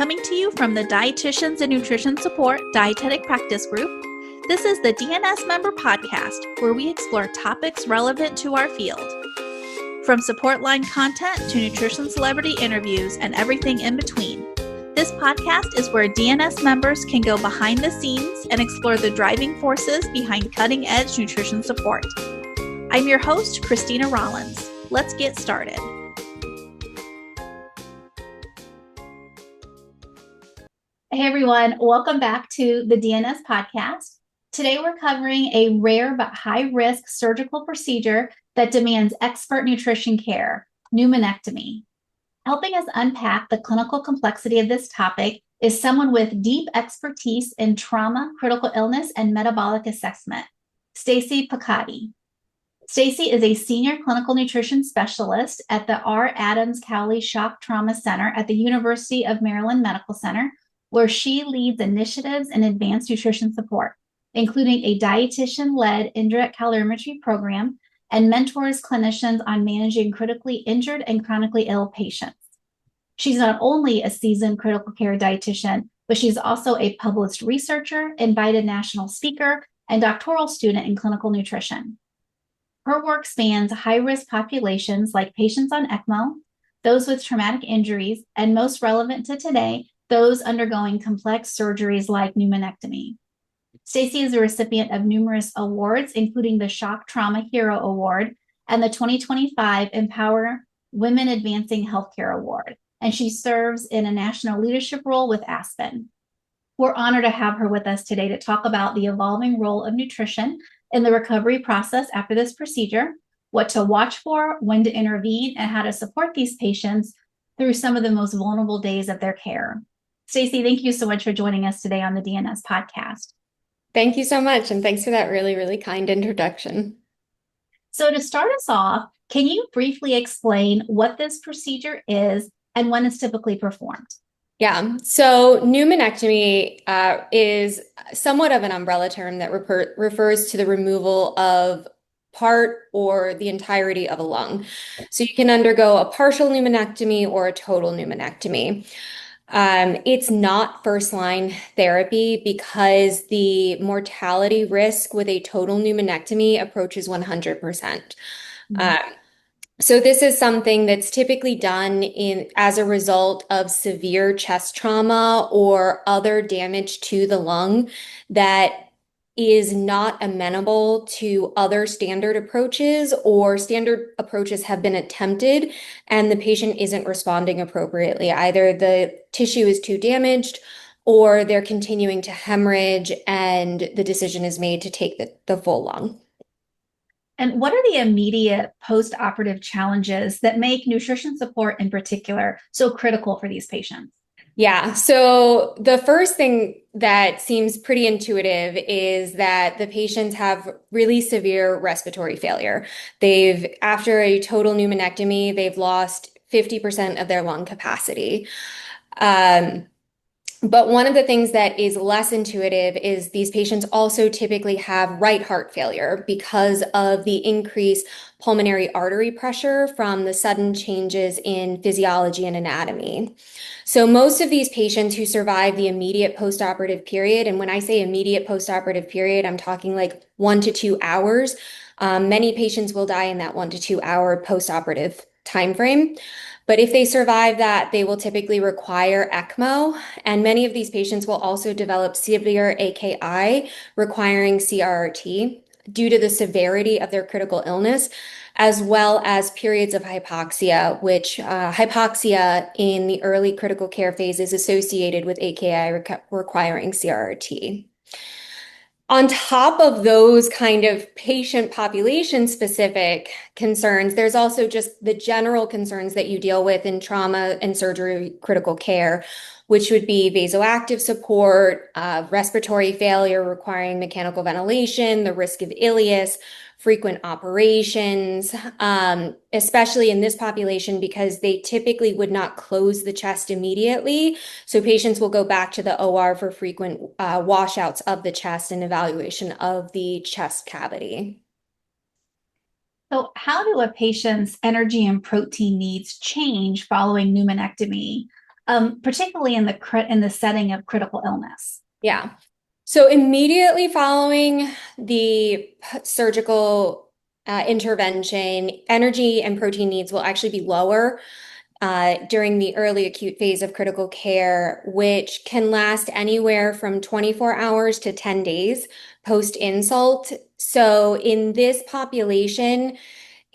Coming to you from the Dietitians and Nutrition Support Dietetic Practice Group, this is the DNS Member Podcast, where we explore topics relevant to our field. From support line content to nutrition celebrity interviews and everything in between, this podcast is where DNS members can go behind the scenes and explore the driving forces behind cutting-edge nutrition support. I'm your host, Christina Rollins. Let's get started. Hey everyone, welcome back to the DNS podcast. Today we're covering a rare but high-risk surgical procedure that demands expert nutrition care, pneumonectomy. Helping us unpack the clinical complexity of this topic is someone with deep expertise in trauma, critical illness, and metabolic assessment, Stacey Pelekhaty. Stacey is a senior clinical nutrition specialist at the R. Adams Cowley Shock Trauma Center at the University of Maryland Medical Center, where she leads initiatives in advanced nutrition support, including a dietitian-led indirect calorimetry program and mentors clinicians on managing critically injured and chronically ill patients. She's not only a seasoned critical care dietitian, but she's also a published researcher, invited national speaker, and doctoral student in clinical nutrition. Her work spans high-risk populations like patients on ECMO, those with traumatic injuries, and most relevant to today, those undergoing complex surgeries like pneumonectomy. Stacey is a recipient of numerous awards, including the Shock Trauma Hero Award and the 2025 Empower Women Advancing Healthcare Award, and she serves in a national leadership role with Aspen. We're honored to have her with us today to talk about the evolving role of nutrition in the recovery process after this procedure, what to watch for, when to intervene, and how to support these patients through some of the most vulnerable days of their care. Stacey, thank you so much for joining us today on the DNS podcast. Thank you so much. And thanks for that really, really kind introduction. So to start us off, can you briefly explain what this procedure is and when it's typically performed? Yeah, so pneumonectomy is somewhat of an umbrella term that refers to the removal of part or the entirety of a lung. So you can undergo a partial pneumonectomy or a total pneumonectomy. It's not first-line therapy because the mortality risk with a total pneumonectomy approaches 100%. So this is something that's typically done as a result of severe chest trauma or other damage to the lung that is not amenable to other standard approaches, or standard approaches have been attempted and the patient isn't responding appropriately. Either the tissue is too damaged or they're continuing to hemorrhage and the decision is made to take the full lung. And what are the immediate post-operative challenges that make nutrition support in particular so critical for these patients? Yeah, so the first thing that seems pretty intuitive is that the patients have really severe respiratory failure. After a total pneumonectomy, they've lost 50% of their lung capacity. But one of the things that is less intuitive is these patients also typically have right heart failure because of the increased pulmonary artery pressure from the sudden changes in physiology and anatomy. So most of these patients who survive the immediate postoperative period, and when I say immediate postoperative period, I'm talking like 1 to 2 hours. Many patients will die in that 1 to 2 hour postoperative timeframe. But if they survive that, they will typically require ECMO, and many of these patients will also develop severe AKI requiring CRRT due to the severity of their critical illness, as well as periods of hypoxia, which hypoxia in the early critical care phase is associated with AKI requiring CRRT. On top of those kind of patient population specific concerns, there's also just the general concerns that you deal with in trauma and surgery critical care, which would be vasoactive support, respiratory failure requiring mechanical ventilation, the risk of ileus, frequent operations, especially in this population because they typically would not close the chest immediately. So patients will go back to the OR for frequent washouts of the chest and evaluation of the chest cavity. So how do a patient's energy and protein needs change following pneumonectomy? particularly in the setting of critical illness? Yeah. So immediately following the surgical intervention, energy and protein needs will actually be lower during the early acute phase of critical care, which can last anywhere from 24 hours to 10 days post insult. So in this population,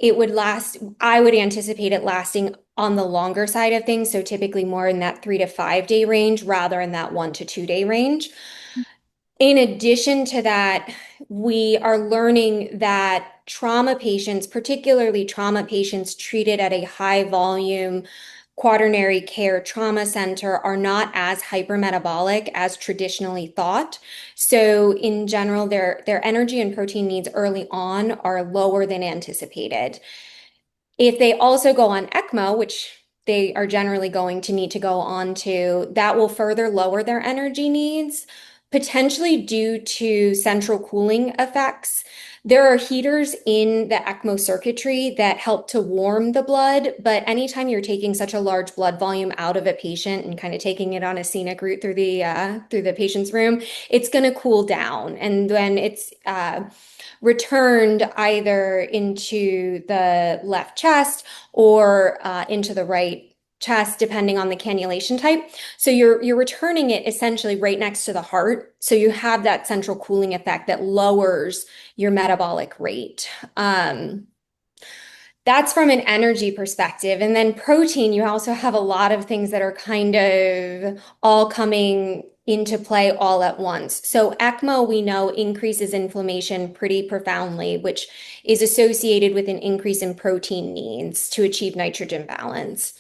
I would anticipate it lasting on the longer side of things. So typically more in that 3 to 5 day range rather than that 1 to 2 day range. In addition to that, we are learning that trauma patients, particularly trauma patients treated at a high volume quaternary care trauma center, are not as hypermetabolic as traditionally thought. So in general, their energy and protein needs early on are lower than anticipated. If they also go on ECMO, which they are generally going to need to go on to, that will further lower their energy needs, potentially due to central cooling effects. There are heaters in the ECMO circuitry that help to warm the blood, but anytime you're taking such a large blood volume out of a patient and kind of taking it on a scenic route through the patient's room, it's going to cool down. And when it's returned either into the left chest or into the right chest, depending on the cannulation type. So you're returning it essentially right next to the heart. So you have that central cooling effect that lowers your metabolic rate. That's from an energy perspective. And then protein, you also have a lot of things that are kind of all coming into play all at once. So ECMO, we know, increases inflammation pretty profoundly, which is associated with an increase in protein needs to achieve nitrogen balance.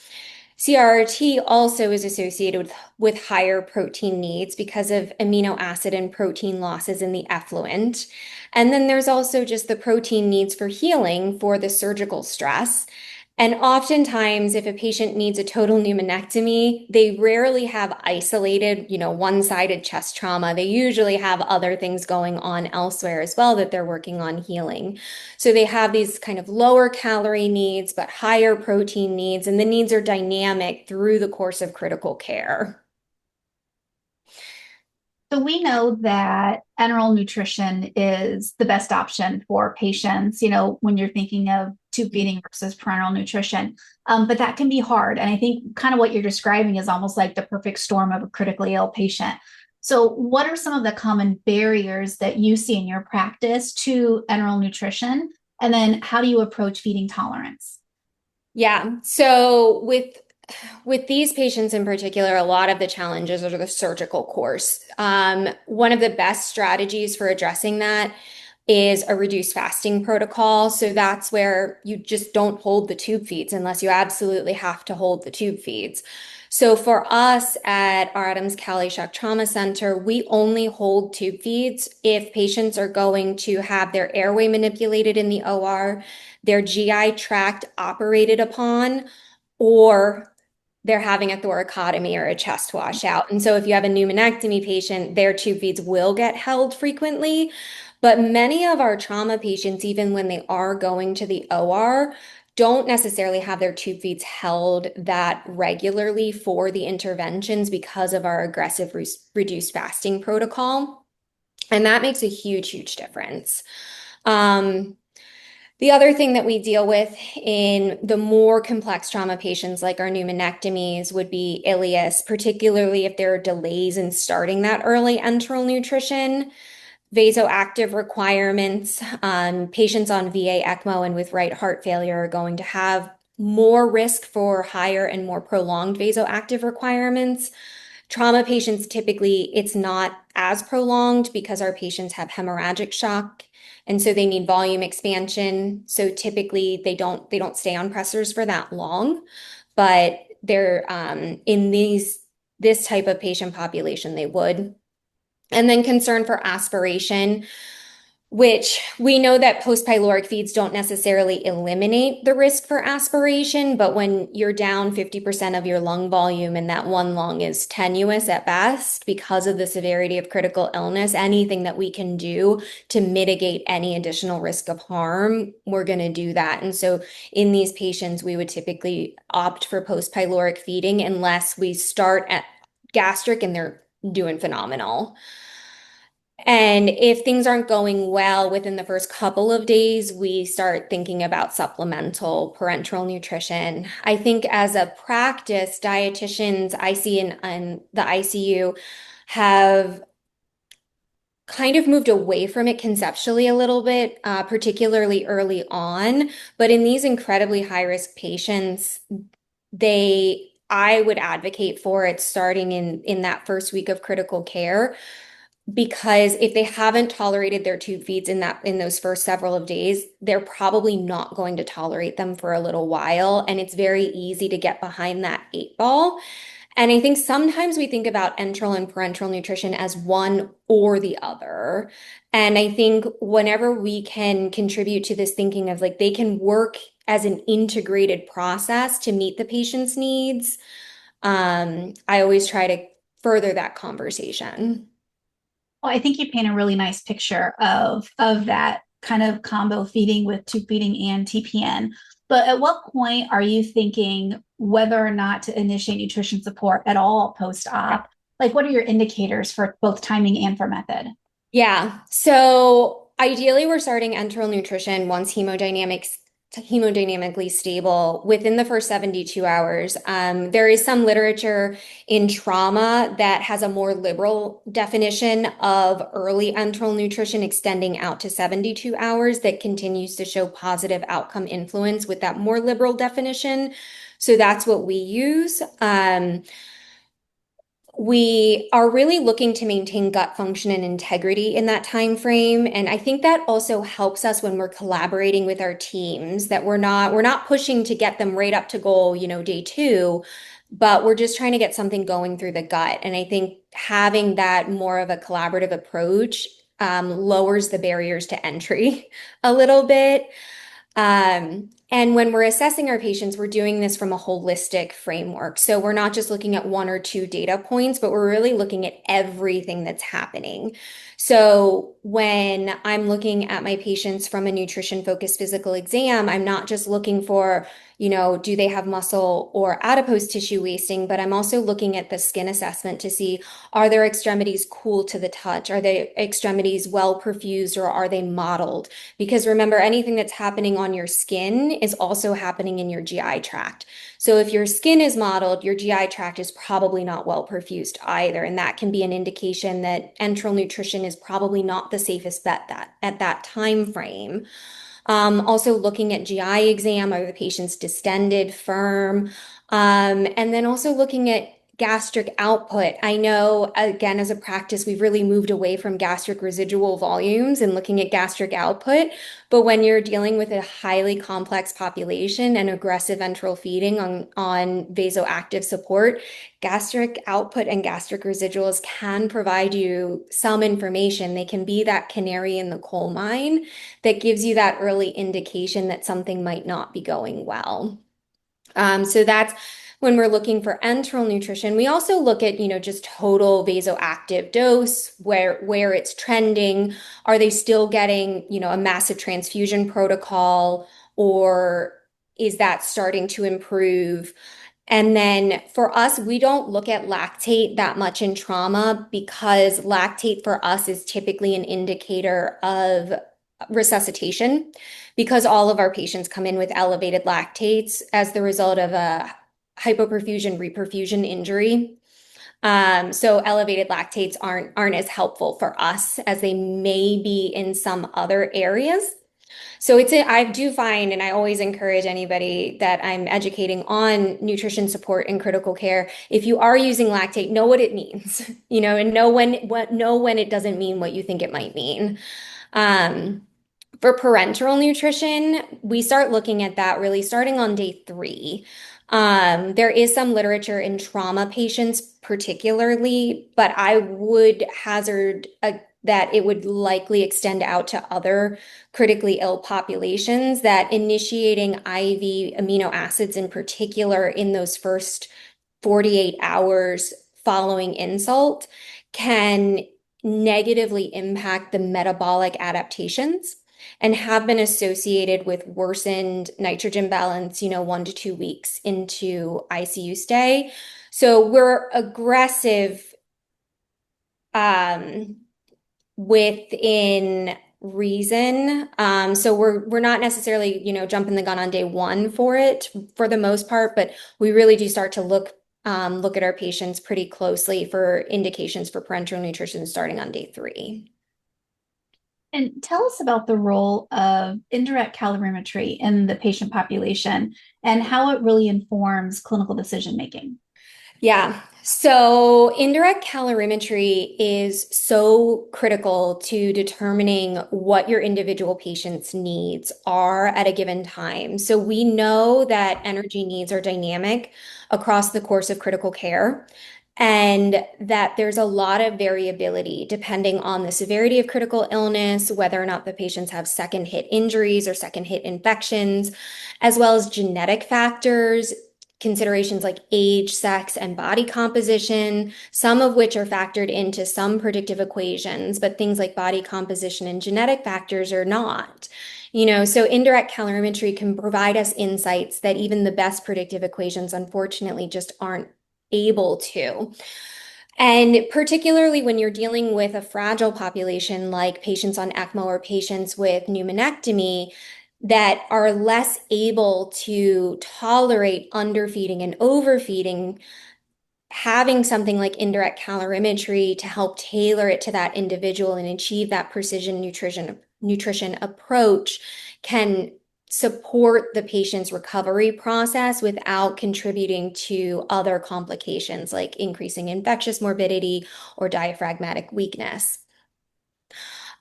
CRRT also is associated with higher protein needs because of amino acid and protein losses in the effluent. And then there's also just the protein needs for healing for the surgical stress. And oftentimes, if a patient needs a total pneumonectomy, they rarely have isolated, one-sided chest trauma. They usually have other things going on elsewhere as well that they're working on healing. So they have these kind of lower calorie needs, but higher protein needs, and the needs are dynamic through the course of critical care. So we know that enteral nutrition is the best option for patients, when you're thinking of tube feeding versus parenteral nutrition. But that can be hard. And I think kind of what you're describing is almost like the perfect storm of a critically ill patient. So what are some of the common barriers that you see in your practice to enteral nutrition? And then how do you approach feeding tolerance? Yeah. So with these patients in particular, a lot of the challenges are the surgical course. One of the best strategies for addressing that is a reduced fasting protocol. So that's where you just don't hold the tube feeds unless you absolutely have to hold the tube feeds. So for us at our Adams Cali Shock Trauma Center, we only hold tube feeds if patients are going to have their airway manipulated in the OR, their GI tract operated upon, or they're having a thoracotomy or a chest washout. And so if you have a pneumonectomy patient, their tube feeds will get held frequently. But many of our trauma patients, even when they are going to the OR, don't necessarily have their tube feeds held that regularly for the interventions because of our aggressive reduced fasting protocol. And that makes a huge, huge difference. The other thing that we deal with in the more complex trauma patients, like our pneumonectomies, would be ileus, particularly if there are delays in starting that early enteral nutrition, vasoactive requirements. Patients on VA ECMO and with right heart failure are going to have more risk for higher and more prolonged vasoactive requirements. Trauma patients, typically, it's not as prolonged because our patients have hemorrhagic shock. And so they need volume expansion. So typically they don't stay on pressors for that long, but they're in this type of patient population, they would. And then concern for aspiration. which we know that post-pyloric feeds don't necessarily eliminate the risk for aspiration, but when you're down 50% of your lung volume and that one lung is tenuous at best because of the severity of critical illness, anything that we can do to mitigate any additional risk of harm, we're going to do that. And so in these patients, we would typically opt for post-pyloric feeding unless we start at gastric and they're doing phenomenal. And if things aren't going well within the first couple of days, we start thinking about supplemental parenteral nutrition. I think as a practice, dietitians I see in the ICU have kind of moved away from it conceptually a little bit, particularly early on. But in these incredibly high risk patients, I would advocate for it starting in that first week of critical care because if they haven't tolerated their tube feeds in those first several of days, they're probably not going to tolerate them for a little while, and it's very easy to get behind that 8 ball. And I think sometimes we think about enteral and parenteral nutrition as one or the other. And I think whenever we can contribute to this thinking of like they can work as an integrated process to meet the patient's needs, I always try to further that conversation. Well, I think you paint a really nice picture of that kind of combo feeding with tube feeding and TPN. But at what point are you thinking whether or not to initiate nutrition support at all post-op? Like, what are your indicators for both timing and for method? Yeah. So ideally, we're starting enteral nutrition once hemodynamically stable within the first 72 hours. There is some literature in trauma that has a more liberal definition of early enteral nutrition extending out to 72 hours that continues to show positive outcome influence with that more liberal definition. So that's what we use. We are really looking to maintain gut function and integrity in that time frame, and I think that also helps us when we're collaborating with our teams that we're not pushing to get them right up to goal, day two, but we're just trying to get something going through the gut. And I think having that more of a collaborative approach lowers the barriers to entry a little bit. And when we're assessing our patients, we're doing this from a holistic framework. So we're not just looking at one or two data points, but we're really looking at everything that's happening. So when I'm looking at my patients from a nutrition-focused physical exam, I'm not just looking for, do they have muscle or adipose tissue wasting, but I'm also looking at the skin assessment to see, are their extremities cool to the touch? Are their extremities well perfused or are they mottled? Because remember, anything that's happening on your skin is also happening in your GI tract. So if your skin is mottled, your GI tract is probably not well perfused either. And that can be an indication that enteral nutrition is probably not the safest bet at that time frame. Also looking at GI exam, are the patients distended, firm? And then also looking at gastric output. I know, again, as a practice, we've really moved away from gastric residual volumes and looking at gastric output. But when you're dealing with a highly complex population and aggressive enteral feeding on vasoactive support, gastric output and gastric residuals can provide you some information. They can be that canary in the coal mine that gives you that early indication that something might not be going well. So that's when we're looking for enteral nutrition. We also look at, just total vasoactive dose, where it's trending. Are they still getting, a massive transfusion protocol, or is that starting to improve? And then for us, we don't look at lactate that much in trauma because lactate for us is typically an indicator of resuscitation because all of our patients come in with elevated lactates as the result of a hypoperfusion reperfusion injury. So elevated lactates aren't as helpful for us as they may be in some other areas. So I do find, and I always encourage anybody that I'm educating on nutrition support in critical care, if you are using lactate, know what it means, and know when it doesn't mean what you think it might mean. Um, for parenteral nutrition, we start looking at that really starting on day 3. There is some literature in trauma patients particularly, but I would hazard that it would likely extend out to other critically ill populations, that initiating IV amino acids in particular in those first 48 hours following insult can negatively impact the metabolic adaptations and have been associated with worsened nitrogen balance, 1 to 2 weeks into ICU stay. So we're aggressive within reason. So we're not necessarily, jumping the gun on day one for it for the most part, but we really do start to look at our patients pretty closely for indications for parenteral nutrition starting on day 3. And tell us about the role of indirect calorimetry in the patient population and how it really informs clinical decision making. Yeah. So indirect calorimetry is so critical to determining what your individual patient's needs are at a given time. So we know that energy needs are dynamic across the course of critical care, and that there's a lot of variability depending on the severity of critical illness, whether or not the patients have second hit injuries or second hit infections, as well as genetic factors, considerations like age, sex, and body composition, some of which are factored into some predictive equations, but things like body composition and genetic factors are not. So indirect calorimetry can provide us insights that even the best predictive equations, unfortunately, just aren't able to. And particularly when you're dealing with a fragile population like patients on ECMO or patients with pneumonectomy, that are less able to tolerate underfeeding and overfeeding, having something like indirect calorimetry to help tailor it to that individual and achieve that precision nutrition approach can support the patient's recovery process without contributing to other complications like increasing infectious morbidity or diaphragmatic weakness.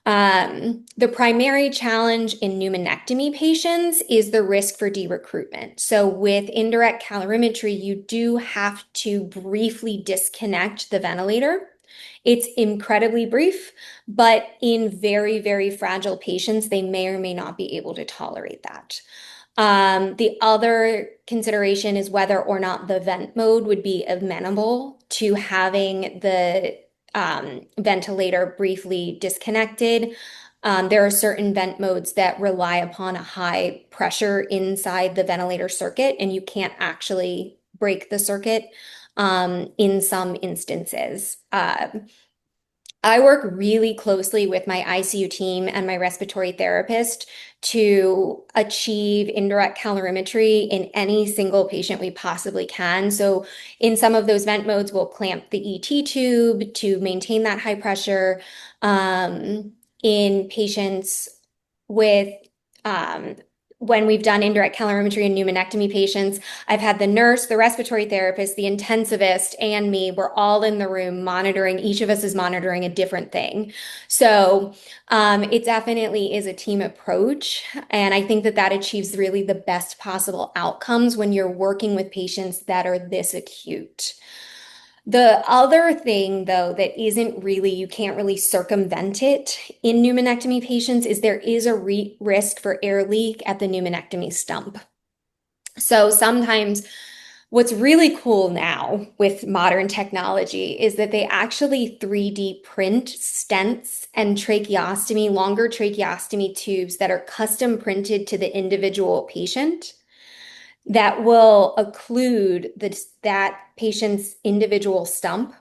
The primary challenge in pneumonectomy patients is the risk for derecruitment. So with indirect calorimetry, you do have to briefly disconnect the ventilator. It's incredibly brief, but in very, very fragile patients, they may or may not be able to tolerate that. The other consideration is whether or not the vent mode would be amenable to having the ventilator briefly disconnected. There are certain vent modes that rely upon a high pressure inside the ventilator circuit, and you can't actually break the circuit in some instances. I work really closely with my ICU team and my respiratory therapist to achieve indirect calorimetry in any single patient we possibly can. So in some of those vent modes, we'll clamp the ET tube to maintain that high pressure. In patients with when we've done indirect calorimetry in pneumonectomy patients, I've had the nurse, the respiratory therapist, the intensivist, and me. We're all in the room monitoring. Each of us is monitoring a different thing. So it definitely is a team approach. And I think that that achieves really the best possible outcomes when you're working with patients that are this acute. The other thing, though, that isn't really, you can't really circumvent it in pneumonectomy patients is there is a risk for air leak at the pneumonectomy stump. So sometimes what's really cool now with modern technology is that they actually 3D print stents and tracheostomy, longer tracheostomy tubes that are custom printed to the individual patient that will occlude that patient's individual stump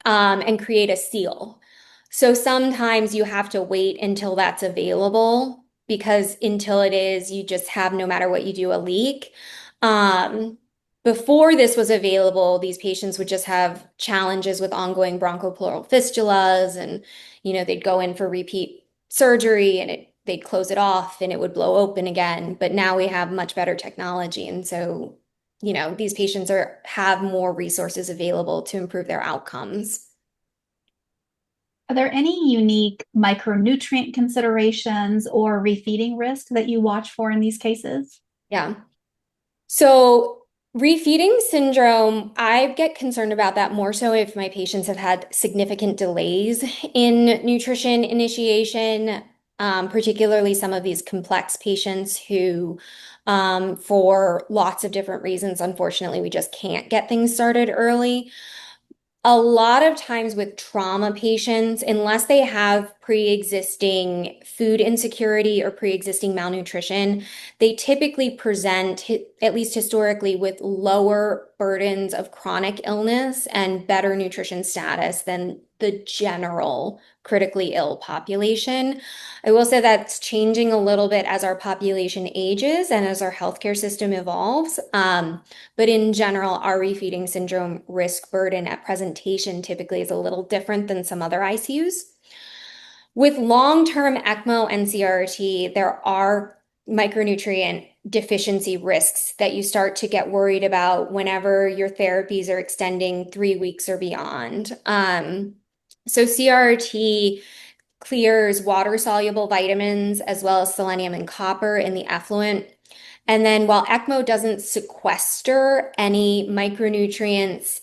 and create a seal. So sometimes you have to wait until that's available because until it is, you just have, no matter what you do, a leak. Before this was available, these patients would just have challenges with ongoing bronchopleural fistulas, and they'd go in for repeat surgery and they'd close it off and it would blow open again. But now we have much better technology. And so, these patients have more resources available to improve their outcomes. Are there any unique micronutrient considerations or refeeding risk that you watch for in these cases? Yeah. So Refeeding syndrome, I get concerned about that more so if my patients have had significant delays in nutrition initiation, particularly some of these complex patients who, for lots of different reasons, unfortunately, we just can't get things started early. A lot of times with trauma patients, unless they have pre-existing food insecurity or pre-existing malnutrition, they typically present, at least historically, with lower burdens of chronic illness and better nutrition status than the general critically ill population. I will say that's changing a little bit as our population ages and as our healthcare system evolves. But in general, our refeeding syndrome risk burden at presentation typically is a little different than some other ICUs. With long-term ECMO and CRT, there are micronutrient deficiency risks that you start to get worried about whenever your therapies are extending 3 weeks or beyond. So CRT clears water-soluble vitamins as well as selenium and copper in the effluent. And then while ECMO doesn't sequester any micronutrients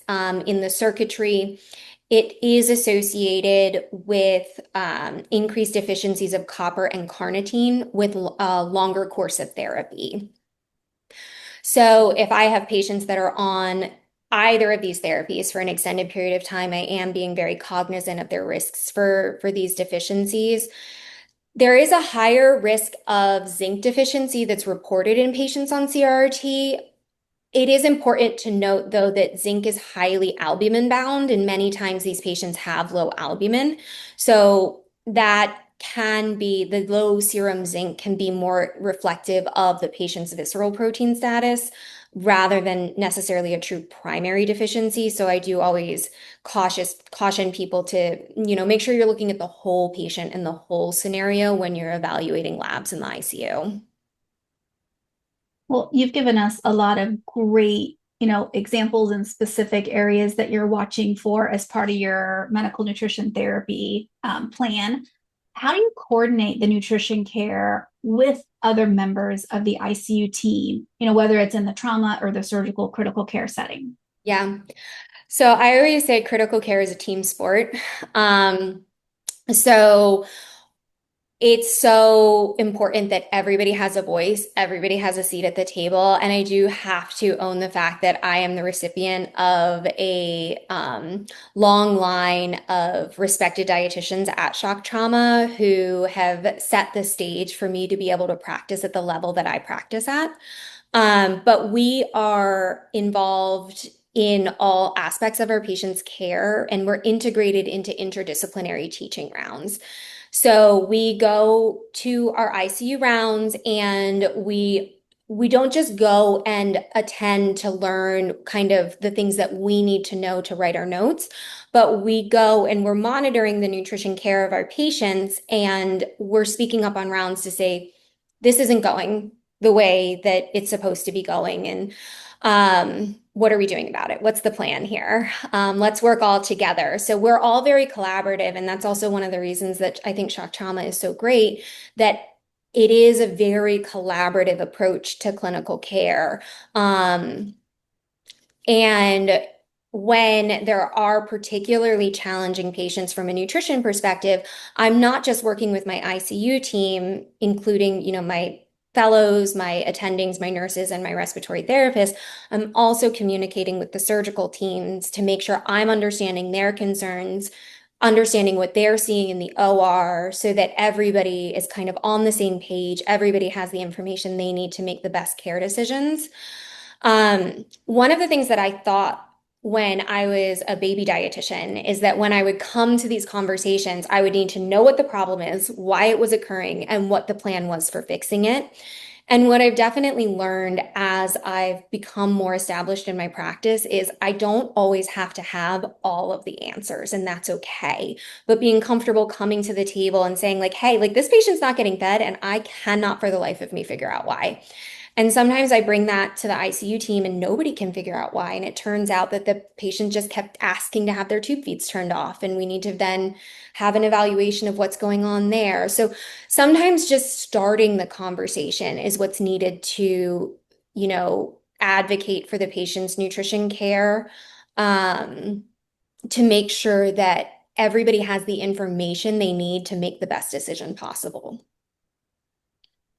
in the circuitry, it is associated with increased deficiencies of copper and carnitine with a longer course of therapy. So if I have patients that are on either of these therapies for an extended period of time, I am being very cognizant of their risks for these deficiencies. There is a higher risk of zinc deficiency that's reported in patients on CRRT. It is important to note, though, that zinc is highly albumin bound, and many times these patients have low albumin. So that can be the low serum zinc can be more reflective of the patient's visceral protein status rather than necessarily a true primary deficiency. So I do always caution people to, make sure you're looking at the whole patient and the whole scenario when you're evaluating labs in the ICU. Well, you've given us a lot of great, examples and specific areas that you're watching for as part of your medical nutrition therapy plan. How do you coordinate the nutrition care with other members of the ICU team, whether it's in the trauma or the surgical critical care setting? Yeah. So I always say critical care is a team sport. So it's so important that everybody has a voice, everybody has a seat at the table. And I do have to own the fact that I am the recipient of a long line of respected dietitians at Shock Trauma who have set the stage for me to be able to practice at the level that I practice at. But we are involved in all aspects of our patients' care, and we're integrated into interdisciplinary teaching rounds. So we go to our ICU rounds and we don't just go and attend to learn kind of the things that we need to know to write our notes, but we go and we're monitoring the nutrition care of our patients and we're speaking up on rounds to say, this isn't going the way that it's supposed to be going. And what are we doing about it? What's the plan here? Let's work all together. So we're all very collaborative. And that's also one of the reasons that I think shock trauma is so great, that it is a very collaborative approach to clinical care. And when there are particularly challenging patients from a nutrition perspective, I'm not just working with my ICU team, including, my fellows, my attendings, my nurses, and my respiratory therapists. I'm also communicating with the surgical teams to make sure I'm understanding their concerns, understanding what they're seeing in the OR, so that everybody is kind of on the same page. Everybody has the information they need to make the best care decisions. One of the things that I thought when I was a baby dietitian is that when I would come to these conversations, I would need to know what the problem is, why it was occurring, and what the plan was for fixing it. And what I've definitely learned as I've become more established in my practice is I don't always have to have all of the answers, and that's okay. But being comfortable coming to the table and saying, like, hey, like this patient's not getting fed, and I cannot for the life of me figure out why. And sometimes I bring that to the ICU team and nobody can figure out why. And it turns out that the patient just kept asking to have their tube feeds turned off. And we need to then have an evaluation of what's going on there. So sometimes just starting the conversation is what's needed to, advocate for the patient's nutrition care, um, to make sure that everybody has the information they need to make the best decision possible.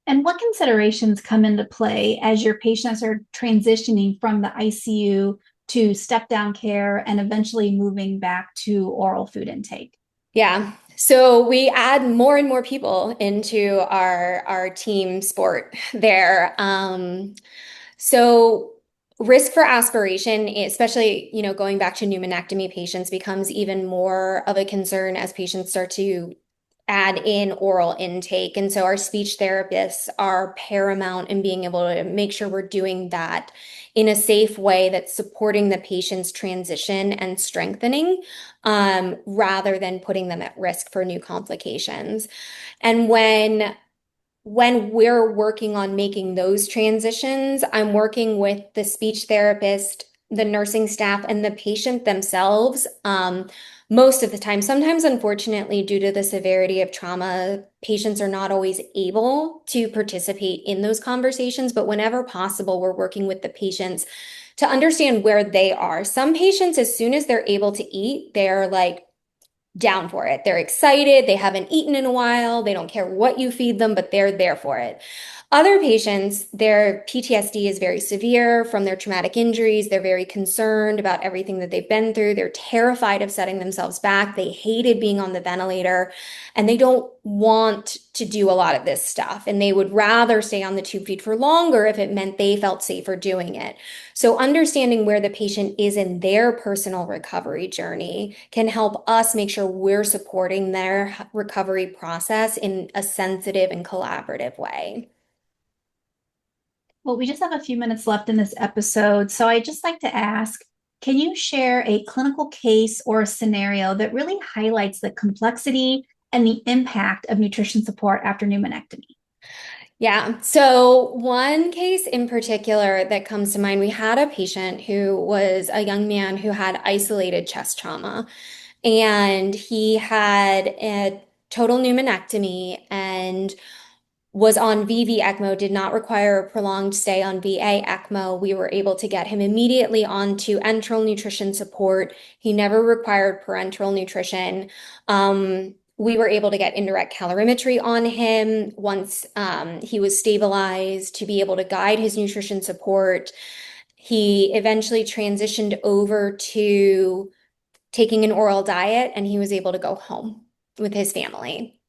And what considerations come into play as your patients are transitioning from the ICU to step down care and eventually moving back to oral food intake? Yeah. So we add more and more people into our team sport there. So risk for aspiration, especially, going back to pneumonectomy patients, becomes even more of a concern as patients start to add in oral intake. And so our speech therapists are paramount in being able to make sure we're doing that in a safe way that's supporting the patient's transition and strengthening, rather than putting them at risk for new complications. And when we're working on making those transitions, I'm working with the speech therapist, the nursing staff, and the patient themselves. Most of the time, sometimes, unfortunately, due to the severity of trauma, patients are not always able to participate in those conversations. But whenever possible, we're working with the patients to understand where they are. Some patients, as soon as they're able to eat, they're like, down for it. They're excited. They haven't eaten in a while. They don't care what you feed them, but they're there for it. Other patients, their PTSD is very severe from their traumatic injuries. They're very concerned about everything that they've been through. They're terrified of setting themselves back. They hated being on the ventilator, and they don't want to do a lot of this stuff. And they would rather stay on the tube feed for longer if it meant they felt safer doing it. So understanding where the patient is in their personal recovery journey can help us make sure we're supporting their recovery process in a sensitive and collaborative way. Well, we just have a few minutes left in this episode. So I'd just like to ask, can you share a clinical case or a scenario that really highlights the complexity and the impact of nutrition support after pneumonectomy? Yeah. So one case in particular that comes to mind, we had a patient who was a young man who had isolated chest trauma, and he had a total pneumonectomy and was on VV ECMO, did not require a prolonged stay on VA ECMO. We were able to get him immediately onto enteral nutrition support. He never required parenteral nutrition. We were able to get indirect calorimetry on him once he was stabilized to be able to guide his nutrition support. He eventually transitioned over to taking an oral diet, and he was able to go home with his family.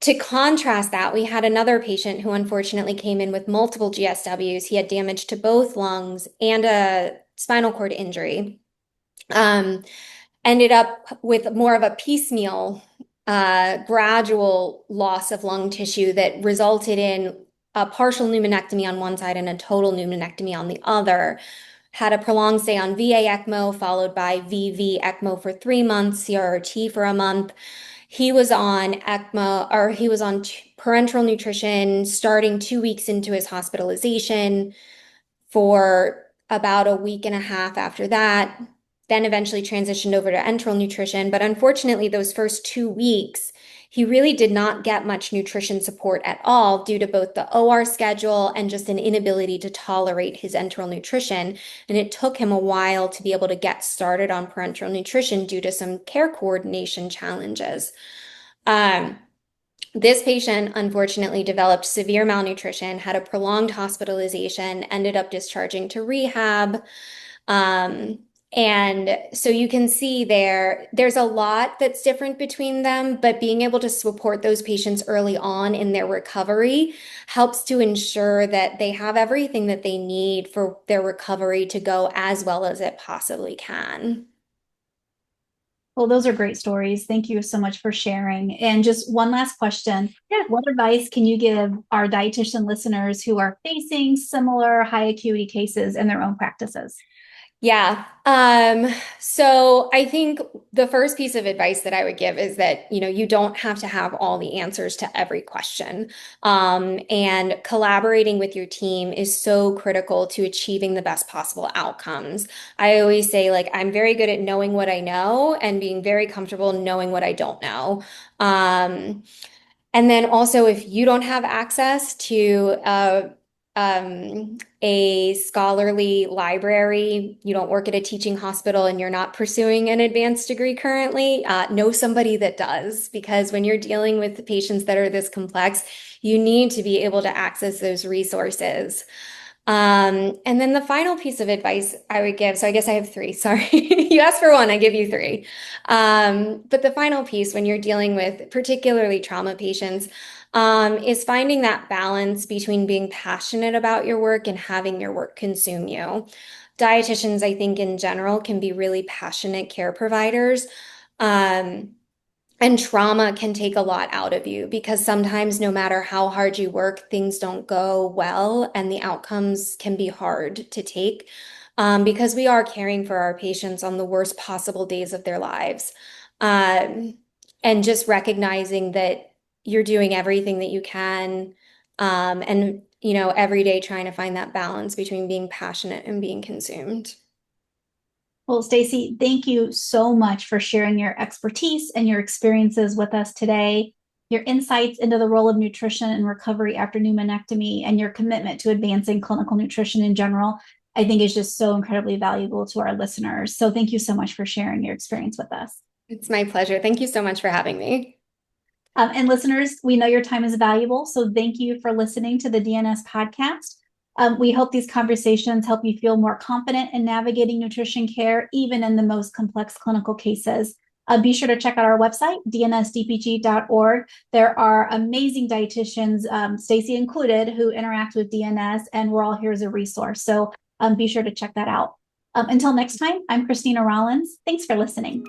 To contrast that, we had another patient who unfortunately came in with multiple GSWs. He had damage to both lungs and a spinal cord injury. Ended up with more of a piecemeal, gradual loss of lung tissue that resulted in a partial pneumonectomy on one side and a total pneumonectomy on the other. Had a prolonged stay on VA ECMO, followed by VV ECMO for 3 months, CRRT for a month. He was on ECMO, or he was on parenteral nutrition starting 2 weeks into his hospitalization for about a week and a half after that, then eventually transitioned over to enteral nutrition. But unfortunately, those first 2 weeks, he really did not get much nutrition support at all due to both the OR schedule and just an inability to tolerate his enteral nutrition. And it took him a while to be able to get started on parenteral nutrition due to some care coordination challenges. This patient unfortunately developed severe malnutrition, had a prolonged hospitalization, ended up discharging to rehab. And so you can see there's a lot that's different between them, but being able to support those patients early on in their recovery helps to ensure that they have everything that they need for their recovery to go as well as it possibly can. Well, those are great stories. Thank you so much for sharing. And just one last question. Yeah. What advice can you give our dietitian listeners who are facing similar high acuity cases in their own practices? Yeah. So I think the first piece of advice that I would give is that, you don't have to have all the answers to every question. And collaborating with your team is so critical to achieving the best possible outcomes. I always say, like, I'm very good at knowing what I know and being very comfortable knowing what I don't know. And then also, if you don't have access to a scholarly library, you don't work at a teaching hospital, and you're not pursuing an advanced degree currently, know somebody that does, because when you're dealing with patients that are this complex, you need to be able to access those resources. And then the final piece of advice I would give, so I guess I have three, sorry. You asked for one, I give you three. But the final piece when you're dealing with particularly trauma patients, is finding that balance between being passionate about your work and having your work consume you. Dietitians, I think in general, can be really passionate care providers. Um, and trauma can take a lot out of you because sometimes, no matter how hard you work, things don't go well, and the outcomes can be hard to take because we are caring for our patients on the worst possible days of their lives. Um, and just recognizing that you're doing everything that you can, and every day trying to find that balance between being passionate and being consumed. Well, Stacey, thank you so much for sharing your expertise and your experiences with us today. Your insights into the role of nutrition and recovery after pneumonectomy and your commitment to advancing clinical nutrition in general, I think is just so incredibly valuable to our listeners. So thank you so much for sharing your experience with us. It's my pleasure. Thank you so much for having me. And listeners, we know your time is valuable, so thank you for listening to the DNS podcast. We hope these conversations help you feel more confident in navigating nutrition care, even in the most complex clinical cases. Be sure to check out our website, dnsdpg.org. There are amazing dietitians, Stacey included, who interact with DNS, and we're all here as a resource. So be sure to check that out. Until next time, I'm Christina Rollins. Thanks for listening.